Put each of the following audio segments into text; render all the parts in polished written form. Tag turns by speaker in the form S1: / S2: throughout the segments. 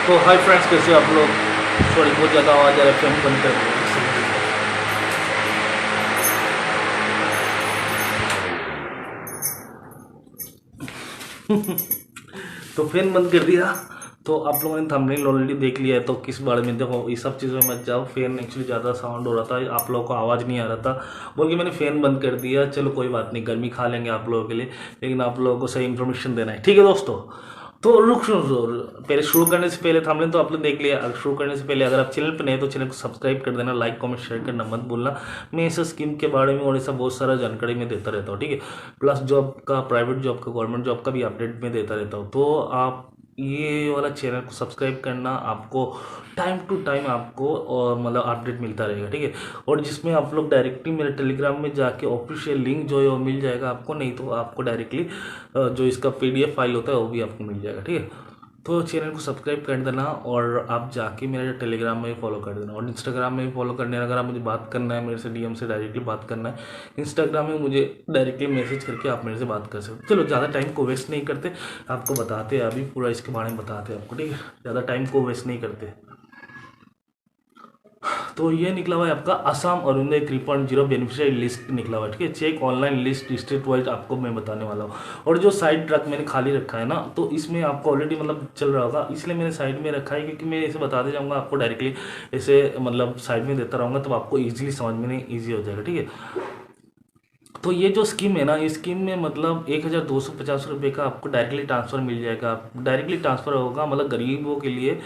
S1: तो hi friends, कैसे आप लोग। सॉरी, बहुत ज़्यादा आवाज़ आ रहा है, फैन बंद कर दो। तो फैन बंद कर दिया। तो आप लोगों ने थंबनेल ऑलरेडी देख लिया है, तो किस बारे में देखो, ये सब चीज़ों में मत जाओ। फैन एक्चुअली ज़्यादा साउंड हो रहा था, आप लोगों को आवाज़ नहीं आ रहा था, बोल के मैंने फ़ैन बंद कर दिया। चलो कोई बात नहीं, गर्मी खा लेंगे आप लोगों के लिए, लेकिन आप लोगों को सही इन्फॉर्मेशन देना है, ठीक है दोस्तों। तो रुक सुनो, पहले शुरू करने से पहले थंबनेल तो आप लोग देख लिया। अगर शुरू करने से पहले अगर आप चैनल पर नए तो चैनल को सब्सक्राइब कर देना, लाइक कमेंट शेयर करना मत भूलना। मैं इस स्कीम के बारे में और ऐसा बहुत सारा जानकारी मैं देता रहता हूँ, ठीक है। प्लस जॉब का, प्राइवेट जॉब का, गवर्नमेंट जॉब का भी अपडेट मैं देता रहता हूँ। तो आप ये वाला चैनल को सब्सक्राइब करना, आपको टाइम टू टाइम आपको और मतलब अपडेट मिलता रहेगा, ठीक है। और जिसमें आप लोग डायरेक्टली मेरे टेलीग्राम में जाके ऑफिशियल लिंक जो है वो मिल जाएगा आपको, नहीं तो आपको डायरेक्टली जो इसका पीडीएफ फाइल होता है वो भी आपको मिल जाएगा, ठीक है। तो चैनल को सब्सक्राइब कर देना और आप जाके मेरे टेलीग्राम में भी फॉलो कर देना और इंस्टाग्राम में भी फॉलो करने। अगर आप मुझे बात करना है, मेरे से डीएम से डायरेक्टली बात करना है, इंस्टाग्राम में मुझे डायरेक्टली मैसेज करके आप मेरे से बात कर सकते हो। चलो ज़्यादा टाइम को वेस्ट नहीं करते, आपको बताते हैं अभी पूरा इसके बारे में बताते हैं आपको, ठीक है। ज़्यादा टाइम को वेस्ट नहीं करते। तो ये निकला हुआ है आपका असम अरुणोदय 3.0 बेनिफिशियरी लिस्ट निकला हुआ है, ठीक है। Check online list state wise आपको मैं बताने वाला हूँ। और जो साइड ट्रक मैंने खाली रखा है ना, तो इसमें आपको ऑलरेडी मतलब चल रहा होगा, इसलिए मैंने साइड में रखा है, क्योंकि मैं इसे बताते जाऊँगा आपको डायरेक्टली, ऐसे मतलब साइड में देता रहूँगा, तब आपको ईजिली समझ में ईजी हो जाएगा, ठीक है। तो ये जो स्कीम है ना, इस स्कीम में मतलब 1250 रुपये का आपको डायरेक्टली ट्रांसफ़र मिल जाएगा। डायरेक्टली ट्रांसफ़र होगा, मतलब गरीबों के लिए,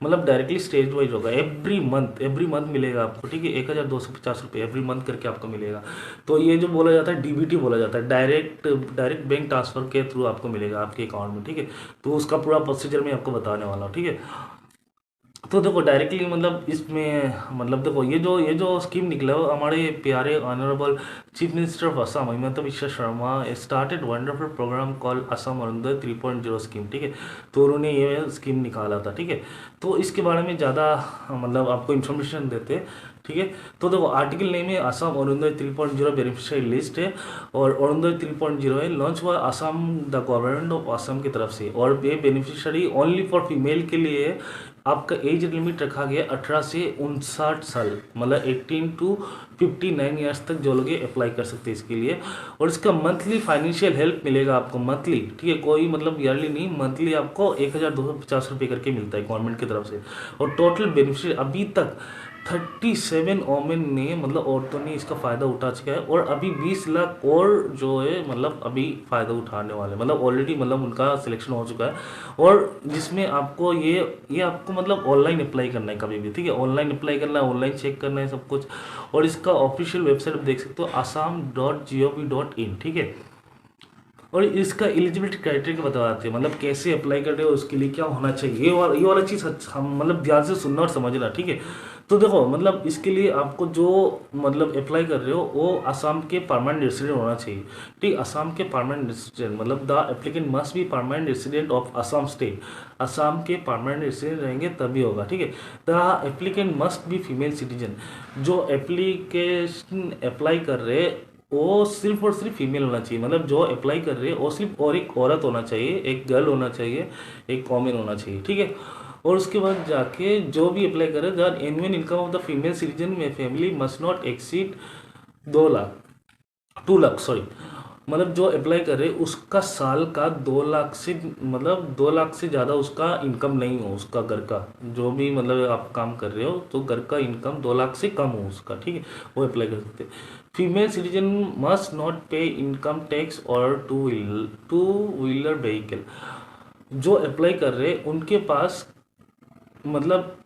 S1: मतलब डायरेक्टली स्टेज वाइज होगा। एवरी मंथ मिलेगा आपको, ठीक है। 1250 रुपये एवरी मंथ करके आपको मिलेगा। तो ये जो बोला जाता है डीबीटी बोला जाता है, डायरेक्ट बैंक ट्रांसफ़र के थ्रू आपको मिलेगा आपके अकाउंट में, ठीक है। तो उसका पूरा प्रोसीजर मैं आपको बताने वाला हूँ, ठीक है। तो देखो डायरेक्टली मतलब इसमें मतलब देखो ये जो स्कीम निकला है, हमारे प्यारे honourable chief minister of Assam Himanta Biswa Sarma started wonderful programme call Assam Arunodoy 3.0 scheme, ठीक है। तो उन्होंने ये स्कीम निकाला था, ठीक है। तो इसके बारे में ज़्यादा मतलब आपको इन्फॉर्मेशन देते, ठीक है। तो देखो आर्टिकल नेम है असम अरुणोदय 3.0 बेनिफिशियरी लिस्ट है, और अरुणोदय 3.0 है, लॉन्च हुआ Assam the government of Assam की तरफ से। और ये बेनिफिशियरी ओनली फॉर फीमेल के लिए है। आपका एज लिमिट रखा गया 18 से 59 साल, मतलब 18 टू 59 ईयर्स तक जो लोग अप्लाई कर सकते हैं इसके लिए। और इसका मंथली फाइनेंशियल हेल्प मिलेगा आपको मंथली, ठीक है। कोई मतलब ईयरली नहीं, मंथली आपको 1250 रुपये करके मिलता है गवर्नमेंट की तरफ से। और टोटल बेनिफिशियरी अभी तक 37 वोमेन ने, मतलब औरतों ने इसका फ़ायदा उठा चुका है। और अभी 20 लाख और जो है मतलब अभी फ़ायदा उठाने वाले, मतलब ऑलरेडी मतलब उनका सिलेक्शन हो चुका है। और जिसमें आपको ये आपको मतलब ऑनलाइन अप्लाई करना है कभी भी, ठीक है। ऑनलाइन अप्लाई करना है, ऑनलाइन चेक करना है सब कुछ। और इसका ऑफिशियल वेबसाइट आप देख सकते हो, assam.gov.in, ठीक है। और इसका एलिजिबिलिटी क्राइटेरिया बताते हैं, मतलब कैसे अप्लाई कर रहे हो, उसके लिए क्या होना चाहिए। ये वाला चीज़ हम मतलब ध्यान से सुनना और समझना, ठीक है। तो देखो मतलब इसके लिए आपको जो मतलब अप्लाई कर रहे हो वो असम के परमानेंट रेसिडेंट होना चाहिए, ठीक। असम के परमानेंट रेसिडेंट मतलब the applicant must be permanent resident of Assam state. Assam के परमानेंट रेसिडेंट रहेंगे तभी होगा, ठीक है। The applicant must be female citizen. जो एप्लीकेशन अप्लाई कर रहे हैं वो सिर्फ और सिर्फ फीमेल होना चाहिए, मतलब जो अप्लाई कर रहे हैं वो सिर्फ और एक औरत होना चाहिए, एक गर्ल होना चाहिए, एक कॉमन होना चाहिए, ठीक है। और उसके बाद जाके जो भी अप्लाई करे, the annual income of the female citizen में family must not exceed 2 lakh sorry, मतलब जो अप्लाई कर रहे उसका साल का 2 लाख से, मतलब 2 लाख से ज़्यादा उसका इनकम नहीं हो, उसका घर का जो भी मतलब आप काम कर रहे हो तो घर का इनकम 2 लाख से कम हो उसका, ठीक है, वो अप्लाई कर सकते हैं। फीमेल सिटीजन मस्ट नॉट पे इनकम टैक्स और टू व्हीलर व्हीकल। जो अप्लाई कर रहे उनके पास मतलब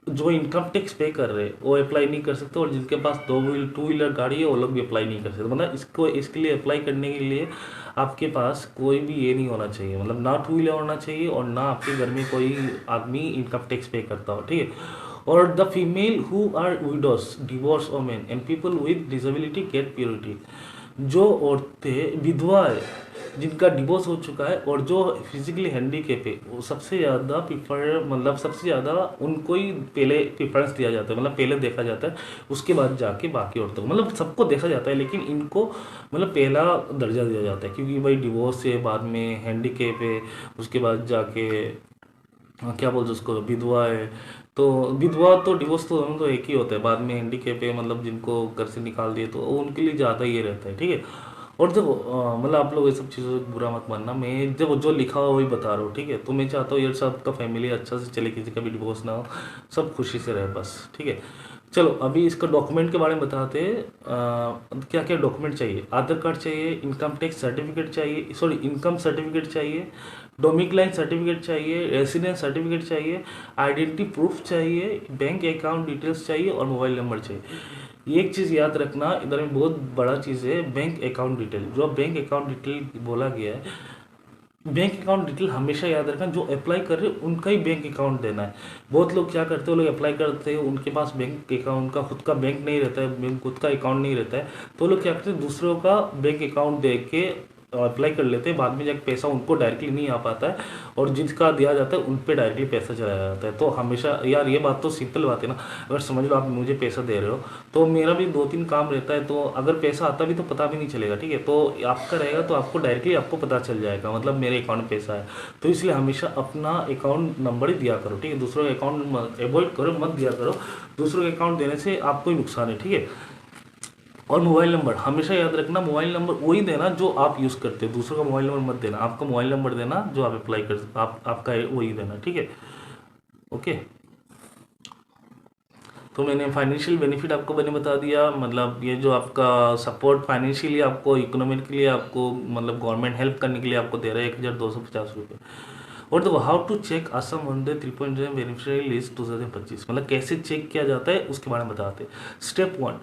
S1: जो इनकम टैक्स पे कर रहे हैं वो अप्लाई नहीं कर सकते, और जिनके पास टू व्हीलर गाड़ी है वो लोग भी अप्लाई नहीं कर सकते। मतलब इसके लिए अप्लाई करने के लिए आपके पास कोई भी ये नहीं होना चाहिए, मतलब ना टू व्हीलर होना चाहिए और ना आपके घर में कोई आदमी इनकम टैक्स पे करता हो, ठीक है। और the female who are widows, divorce women and people with disability get priority. जो औरतें विधवा है, जिनका डिवोर्स हो चुका है और जो फिजिकली हैंडीकेप है, वो सबसे ज़्यादा प्रिफर, मतलब सबसे ज़्यादा उनको ही पहले प्रिफरेंस दिया जाता है, मतलब पहले देखा जाता है, उसके बाद जाके बाकी औरतों को, मतलब सबको देखा जाता है लेकिन इनको मतलब पहला दर्जा दिया जाता है, क्योंकि भाई डिवोर्स है, बाद में हैंडीकेप है, उसके बाद जाके क्या बोलते हैं उसको, विधवा है। तो विधवा तो डिवोर्स तो दोनों तो एक ही होता है, बाद में हैंडीकैप है मतलब जिनको घर से निकाल दिए तो उनके लिए ज़्यादा ये रहता है, ठीक है। और जब मतलब आप लोग ये सब चीज़ों से बुरा मत मानना, मैं जब जो लिखा हुआ वही बता रहा हूँ, ठीक है। तो मैं चाहता हूँ यार सबका फैमिली अच्छा से चले, किसी का भी डिवोर्स ना हो, सब खुशी से रहे बस, ठीक है। चलो अभी इसका डॉक्यूमेंट के बारे में बताते हैं। क्या क्या डॉक्यूमेंट चाहिए, आधार कार्ड चाहिए, इनकम टैक्स सर्टिफिकेट चाहिए, सॉरी इनकम सर्टिफिकेट चाहिए, डोमिक्लाइन सर्टिफिकेट चाहिए, रेसिडेंस सर्टिफिकेट चाहिए, आइडेंटिटी प्रूफ चाहिए, बैंक अकाउंट डिटेल्स चाहिए और मोबाइल नंबर चाहिए। एक चीज़ याद रखना, इधर में बहुत बड़ा चीज़ है, बैंक अकाउंट डिटेल। जो बैंक अकाउंट डिटेल बोला गया है, बैंक अकाउंट डिटेल हमेशा याद रखना, जो अप्लाई कर रहे हैं उनका ही बैंक अकाउंट देना है। बहुत लोग क्या करते हैं, वो लोग अप्लाई करते हैं, उनके पास बैंक अकाउंट का खुद का बैंक नहीं रहता है, खुद का अकाउंट नहीं रहता है, तो लोग क्या करते हैं दूसरों का बैंक अकाउंट दे के अप्लाई कर लेते हैं, बाद में जाकर पैसा उनको डायरेक्टली नहीं आ पाता है, और जिसका दिया जाता है उन पे डायरेक्टली पैसा चला जाता है। तो हमेशा यार ये बात तो सिंपल बात है ना, अगर समझ लो आप मुझे पैसा दे रहे हो, तो मेरा भी 2-3 काम रहता है, तो अगर पैसा आता भी तो पता भी नहीं चलेगा, ठीक है। तो आपका रहेगा तो आपको डायरेक्टली आपको पता चल जाएगा मतलब मेरे अकाउंट में पैसा है। तो इसलिए हमेशा अपना अकाउंट नंबर ही दिया करो, ठीक है। दूसरों के अकाउंट अवॉइड करो, मत दिया करो, दूसरों के अकाउंट देने से आपको ही नुकसान है, ठीक है। और मोबाइल नंबर हमेशा याद रखना, मोबाइल नंबर वही देना जो आप यूज़ करते हो, दूसरों का मोबाइल नंबर मत देना, आपका मोबाइल नंबर देना जो आप अप्लाई कर आपका है वही देना, ठीक है। ओके, तो मैंने फाइनेंशियल बेनिफिट आपको मैंने बता दिया, मतलब ये जो आपका सपोर्ट फाइनेंशियली आपको इकोनॉमिकली आपको मतलब गवर्नमेंट हेल्प करने के लिए आपको दे रहा है 1250 रुपये। और देखो how to check Assam on the 3.0 beneficiary list 2025, मतलब कैसे चेक किया जाता है उसके बारे में बताते हैं। Step 1,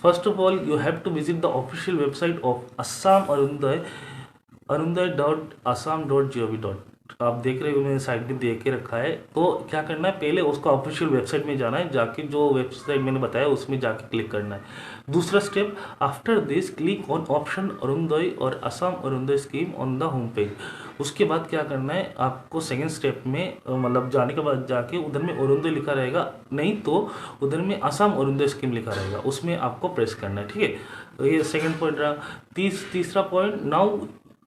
S1: first of all you have to visit the official website of Assam Arunodoy, arunday.assam.gov. आप देख रहे हो मैंने साइट में दे के रखा है। तो क्या करना है, पहले उसका ऑफिशियल वेबसाइट में जाना है, जाके जो वेबसाइट मैंने बताया उसमें जाके क्लिक करना है। दूसरा step, after this click on option Arunodoy और Assam Arunodoy scheme on the home page. उसके बाद क्या करना है आपको, सेकेंड स्टेप में मतलब जाने के बाद जाके उधर में अरुणोदय लिखा रहेगा, नहीं तो उधर में असम अरुणोदय स्कीम लिखा रहेगा, उसमें आपको प्रेस करना है, ठीक है। तो ये सेकेंड पॉइंट रहा। तीसरा point, now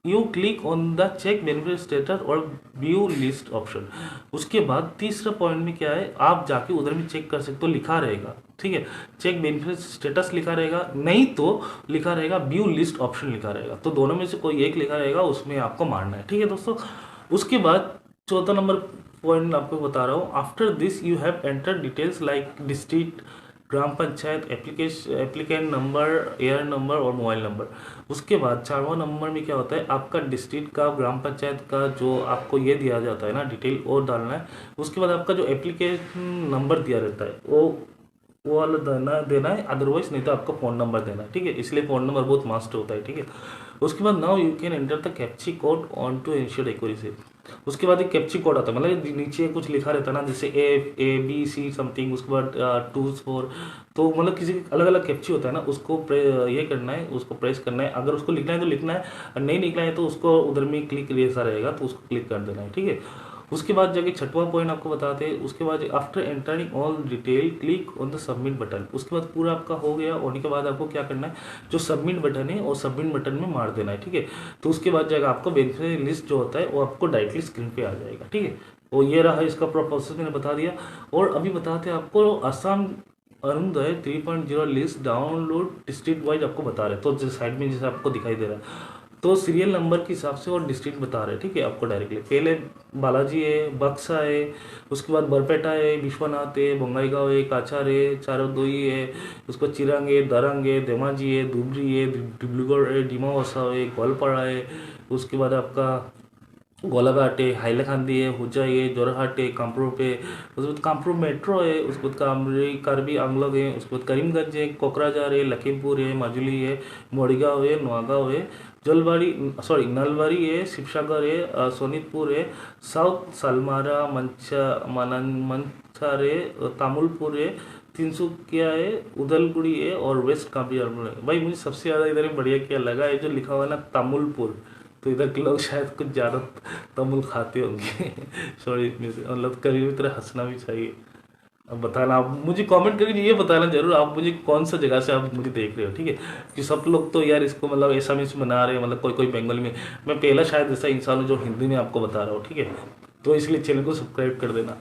S1: you click on the check benefit status और व्यू लिस्ट ऑप्शन। उसके बाद तीसरा पॉइंट में क्या है, आप जाके उधर भी चेक कर सकते हो, लिखा रहेगा, ठीक है, चेक बेनिफिट स्टेटस लिखा रहेगा, नहीं तो लिखा रहेगा व्यू लिस्ट ऑप्शन लिखा रहेगा, तो दोनों में से कोई एक लिखा रहेगा, उसमें आपको मारना है, ठीक है दोस्तों। उसके बाद चौथा नंबर पॉइंट आपको बता रहा हूँ, after this you have enter details like district, gram panchayat, applicant number, air number और मोबाइल नंबर। उसके बाद 4वां नंबर में क्या होता है, आपका डिस्ट्रिक्ट का, ग्राम पंचायत का जो आपको ये दिया जाता है ना डिटेल, और डालना है। उसके बाद आपका जो एप्लीकेशन नंबर दिया रहता है वो वाला देना है, अदरवाइज नहीं तो आपका फ़ोन नंबर देना है, ठीक है। इसलिए फ़ोन नंबर बहुत मस्ट होता है, ठीक है। उसके बाद now you can enter the captcha code on to ensure accuracy. उसके बाद एक कैप्ची कोड आता है, मतलब नीचे कुछ लिखा रहता है ना, जैसे A B C समथिंग, उसके बाद 2 4, तो मतलब किसी अलग अलग कैप्ची होता है ना, उसको ये करना है, उसको प्रेस करना है, अगर उसको लिखना है तो लिखना है, और नहीं लिखना है तो उसको उधर में क्लिक जैसा रहेगा तो उसको क्लिक कर देना है, ठीक है। उसके बाद जाके 6वां पॉइंट आपको बताते हैं। उसके बाद after entering all detail click on the submit button. उसके बाद पूरा आपका हो गया, होने के बाद आपको क्या करना है, जो सबमिट बटन है और सबमिट बटन में मार देना है, ठीक है। तो उसके बाद जाएगा आपको बेनिफिशियरी लिस्ट जो होता है वो आपको डायरेक्टली स्क्रीन पे आ जाएगा, ठीक है। तो ये रहा इसका पूरा प्रोसेस मैंने बता दिया। और अभी बताते हैं आपको Assam Arunodoy 3.0 list download district wise आपको बता रहे, तो साइड में जैसे आपको दिखाई दे रहा है, तो सीरियल नंबर के हिसाब से और डिस्ट्रिक्ट बता रहे हैं, ठीक है आपको डायरेक्टली। पहले बालाजी है, बक्सा है, उसके बाद बरपेटा है, विश्वनाथ है, बंगाईगांव है, काछार है, चारोदोई है, उसके बाद चिरंग है, दरंग है, धेमाजी है, धुबरी है, डिब्रूगढ़ है, डिमावसा है, ग्वालपाड़ा है, उसके बाद आपका गोलाघाट है, हाइलाकांदी है, हुजाई है, जोरहाट है, कामरूप है, उसके बाद कामरूप मेट्रो है, उसके बाद कार्बी आंगलंग है, उसके बाद करीमगंज है, कोकराझार है, लखीमपुर है, माजुली है, मोड़ीगांव है, नौगांव है, नलबाड़ी है, शिवसागर है, सोनीतपुर है, साउथ सालमारा, मंचार है, तामुलपुर है, तिनसुकिया है, उदलगुड़ी है और वेस्ट कांपी है। भाई मुझे सबसे ज़्यादा इधर बढ़िया क्या लगा है जो लिखा हुआ है ना तामुलपुर, तो इधर के लोग शायद कुछ ज़्यादा तमुल खाते होंगे सॉरी, मतलब कभी भी तरह हंसना भी चाहिए। अब बताना, आप मुझे कमेंट करके ये बताना जरूर आप मुझे कौन सा जगह से आप मुझे देख रहे हो, ठीक है। कि सब लोग तो यार इसको मतलब ऐसा में बना रहे हैं, मतलब कोई कोई बंगाली में, मैं पहला शायद ऐसा इंसान हूँ जो हिंदी में आपको बता रहा हूँ, ठीक है। तो इसलिए चैनल को सब्सक्राइब कर देना।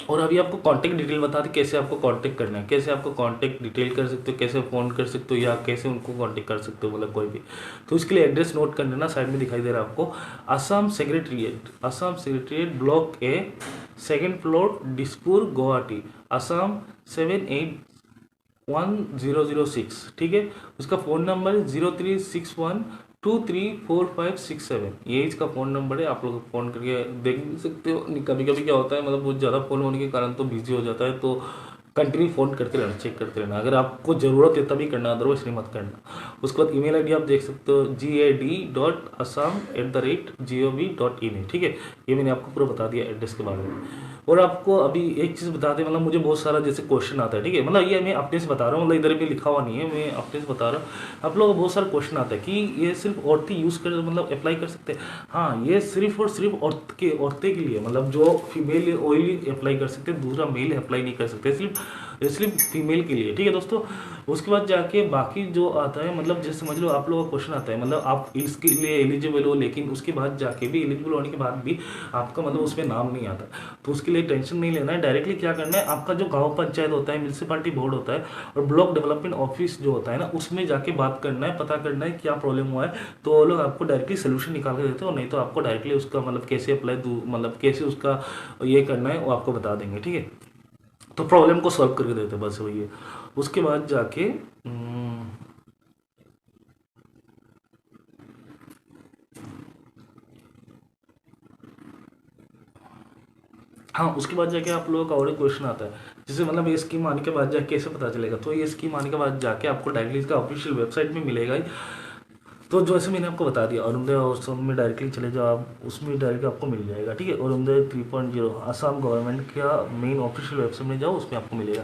S1: और अभी आपको कांटेक्ट डिटेल बता दें कैसे आपको कांटेक्ट करना है, कैसे आपको कांटेक्ट डिटेल कर सकते हो, कैसे फ़ोन कर सकते हो या कैसे उनको कांटेक्ट कर सकते हो, मतलब कोई भी। तो इसके लिए एड्रेस नोट कर लेना, साइड में दिखाई दे रहा है आपको, आसाम सेक्रेटेरिएट ब्लॉक ए, 2nd फ्लोर, दिसपुर, गुवाहाटी, आसाम 781006। ठीक है। उसका फ़ोन नंबर 0361234567, ये इसका फ़ोन नंबर है। आप लोग फ़ोन करके देख सकते हो। कभी कभी क्या होता है, मतलब बहुत ज़्यादा फ़ोन होने के कारण तो बिजी हो जाता है, तो कंटिन्यू फ़ोन करते रहना, चेक करते रहना। अगर आपको ज़रूरत है तभी करना, अदरवाइज नहीं मत करना। उसके बाद ईमेल आईडी आप देख सकते हो, gad.assam@gov.in है। ठीक है, ये मैंने आपको पूरा बता दिया एड्रेस के बारे में। और आपको अभी एक चीज़ बता दें, मतलब मुझे बहुत सारा जैसे क्वेश्चन आता है, ठीक है, मतलब ये मैं अपने से बता रहा हूँ, मतलब इधर भी लिखा हुआ नहीं है, मैं अपने से बता रहा हूँ। आप लोगों को बहुत सारा क्वेश्चन आता है कि ये सिर्फ औरतें यूज़ कर, मतलब अप्लाई कर सकते हैं। हाँ, ये सिर्फ और सिर्फ औरतें के लिए, मतलब जो फीमेल ऑयली अप्लाई कर सकते हैं, दूसरा मेल अप्लाई नहीं कर सकते, सिर्फ फीमेल के लिए। ठीक है दोस्तों। उसके बाद जाके बाकी जो आता है, मतलब जैसे समझ लो आप लोगों का क्वेश्चन आता है, मतलब आप इसके लिए एलिजिबल हो, लेकिन उसके बाद जाके भी एलिजिबल होने के बाद भी आपका मतलब उसमें नाम नहीं आता, तो उसके लिए टेंशन नहीं लेना है। डायरेक्टली क्या करना है, आपका जो गांव पंचायत होता है, म्यूनसिपालिटी बोर्ड होता है और ब्लॉक डेवलपमेंट ऑफिस जो होता है ना, उसमें जाके बात करना है, पता करना है क्या प्रॉब्लम हुआ है, तो वो लोग आपको डायरेक्टली सोल्यूशन निकाल के देते हो। नहीं तो आपको डायरेक्टली उसका मतलब कैसे अप्लाई, मतलब कैसे उसका ये करना है वो आपको बता देंगे। ठीक है, तो प्रॉब्लम को सॉल्व करके देते हैं, बस वही है। उसके बाद जाके हाँ, उसके बाद जाके आप लोगों का और एक क्वेश्चन आता है, जैसे मतलब ये स्कीम आने के बाद जाके कैसे पता चलेगा, तो ये स्कीम आने के बाद जाके आपको डायरेक्टली इसका ऑफिशियल वेबसाइट में मिलेगा ही। तो जैसे मैंने आपको बता दिया, अरुणोदय आश्रम में डायरेक्टली चले जाओ आप, उसमें डायरेक्टली आपको मिल जाएगा। ठीक है, अरुणोदय 3.0 आसाम गवर्नमेंट का मेन ऑफिशियल वेबसाइट में जाओ, उसमें आपको मिलेगा।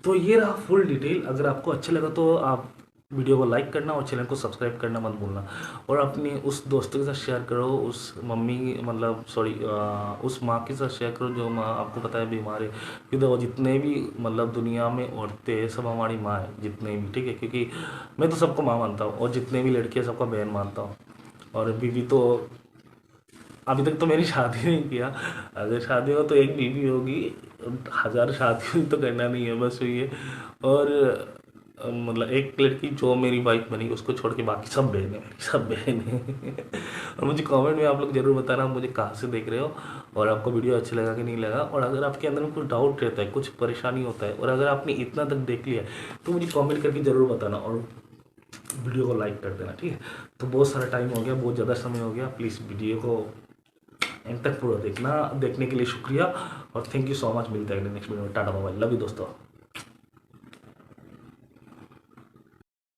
S1: तो ये रहा फुल डिटेल। अगर आपको अच्छा लगा तो आप वीडियो को लाइक करना और चैनल को सब्सक्राइब करना मत भूलना। और अपनी उस दोस्तों के साथ शेयर करो, उस मम्मी मतलब सॉरी उस माँ के साथ शेयर करो जो माँ आपको पता है बीमार है। क्योंकि देखो जितने भी मतलब दुनिया में औरतें हैं सब हमारी माँ है, जितने भी। ठीक है, क्योंकि मैं तो सबको माँ मानता हूँ, और जितने भी लड़के हैं सबका बहन मानता हूँ। और बीवी तो अभी तक तो मेरी शादी नहीं किया, अगर शादी हो तो एक बीवी होगी, 1000 शादी हुई तो करना नहीं है, बस ये। और मतलब एक लड़की जो मेरी वाइफ बनी, उसको छोड़ के बाकी सब बहन है, मेरी सब बहन है। और मुझे कमेंट में आप लोग जरूर बताना मुझे कहाँ से देख रहे हो, और आपको वीडियो अच्छा लगा कि नहीं लगा। और अगर आपके अंदर में कुछ डाउट रहता है, कुछ परेशानी होता है, और अगर आपने इतना तक देख लिया तो मुझे कमेंट करके ज़रूर बताना, और वीडियो को लाइक कर देना। ठीक है, तो बहुत सारा टाइम हो गया, बहुत ज़्यादा समय हो गया, प्लीज़ वीडियो को एंड तक पूरा देखना। देखने के लिए शुक्रिया और थैंक यू सो मच। मिलते हैं नेक्स्ट वीडियो में। Tata bye bye, love you दोस्तों।